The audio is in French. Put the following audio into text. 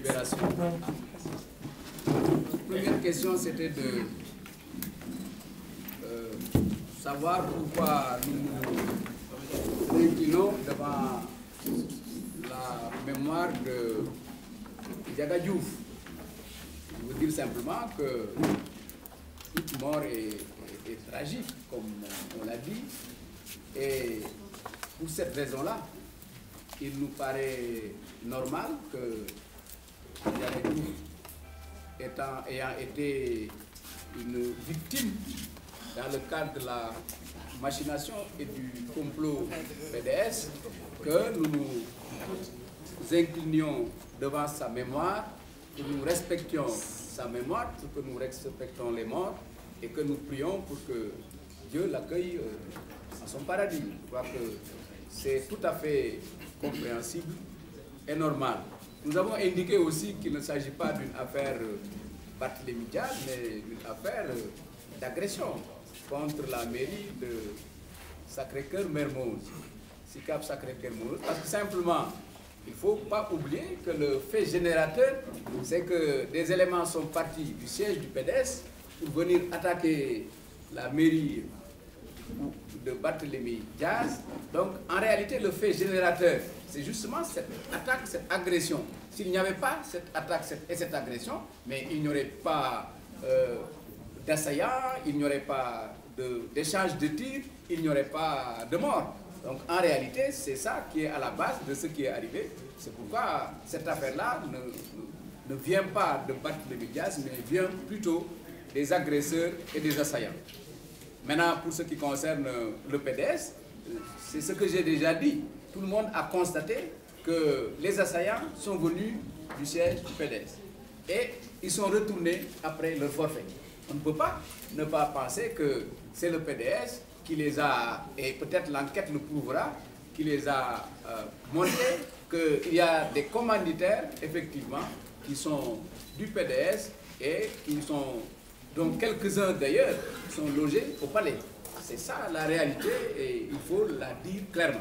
Libération. La première question, c'était de savoir pourquoi nous nous inclinons devant la mémoire de Ndiaga Diouf. Je veux dire simplement que toute mort est tragique, comme on l'a dit, et pour cette raison-là, il nous paraît normal que Ndiaga Diouf, ayant été une victime dans le cadre de la machination et du complot PDS, que nous nous inclinions devant sa mémoire, que nous respections sa mémoire, que nous respectons les morts et que nous prions pour que Dieu l'accueille dans son paradis. Je crois que c'est tout à fait compréhensible et normal. Nous avons indiqué aussi qu'il ne s'agit pas d'une affaire Barthélémy Diaz, mais d'une affaire d'agression contre la mairie de Sacré-Cœur-Mermoz, SICAP Sacré-Cœur-Mermoz, parce que simplement, il ne faut pas oublier que le fait générateur, c'est que des éléments sont partis du siège du PDS pour venir attaquer la mairie de Barthélémy Diaz. Donc, en réalité, le fait générateur, c'est justement cette attaque, cette agression. S'il n'y avait pas cette attaque et cette agression, mais il n'y aurait pas d'assaillants, il n'y aurait pas d'échange de tirs, il n'y aurait pas de mort. Donc, en réalité, c'est ça qui est à la base de ce qui est arrivé. C'est pourquoi cette affaire-là ne vient pas de Barthélémy Diaz, mais vient plutôt des agresseurs et des assaillants. Maintenant, pour ce qui concerne le PDS, c'est ce que j'ai déjà dit. Tout le monde a constaté que les assaillants sont venus du siège du PDS. Et ils sont retournés après leur forfait. On ne peut pas ne pas penser que c'est le PDS qui les a, et peut-être l'enquête le prouvera, qui les a montré qu'il y a des commanditaires, effectivement, qui sont du PDS et qui sont, dont quelques-uns d'ailleurs, sont logés au palais. C'est ça la réalité et il faut la dire clairement.